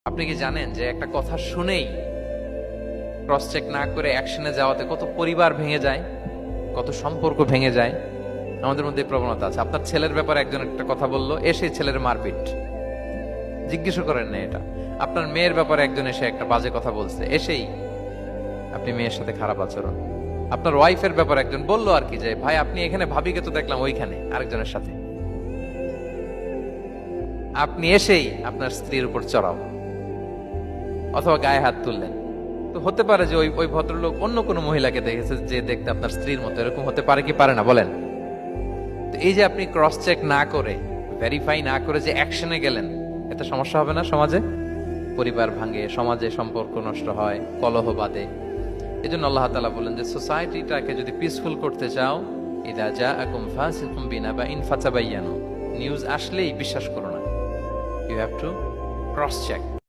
আপনি কি জানেন যে একটা কথা শুনেই ক্রস চেক না করে অ্যাকশনে যাওয়াতে কত পরিবার ভেঙে যায়, কত সম্পর্ক ভেঙে যায়? আমাদের মধ্যে এই প্রবণতা আছে। আপনার ছেলের ব্যাপারে একজন একটা কথা বললো, এসে ছেলের মারপিট, জিজ্ঞেস করেন না এটা। আপনার মেয়ের ব্যাপারে একজন এসে একটা বাজে কথা বলছে, এসেই আপনি মেয়ের সাথে খারাপ আচরণ। আপনার ওয়াইফের ব্যাপারে একজন বললো আর কি, যে ভাই আপনি এখানে, ভাবিকে তো দেখলাম ওইখানে আরেকজনের সাথে, আপনি এসেই আপনার স্ত্রীর উপর চড়াও অথবা গায়ে হাত তুললেন। তো হতে পারে যে ওই ওই ভদ্রলোক অন্য কোনো মহিলাকে দেখেছে যে দেখতে আপনার স্ত্রীর মতো, এরকম হতে পারে কি পারে না বলেন? তো এই যে আপনি ক্রস চেক না করে, ভেরিফাই না করে যে অ্যাকশনে গেলেন, এতে সমস্যা হবে না সমাজে? পরিবার ভাঙে, সমাজে সম্পর্ক নষ্ট হয়, কলহ বাঁধে। এই জন্য আল্লাহ তাআলা বলেন যে সোসাইটিটাকে যদি পিসফুল করতে চাও, ইদা জাআকুম ফাসিকুম বিনাবাইন ফাতাবায়ানু, নিউজ আসলেই বিশ্বাস করো না, you have to cross check.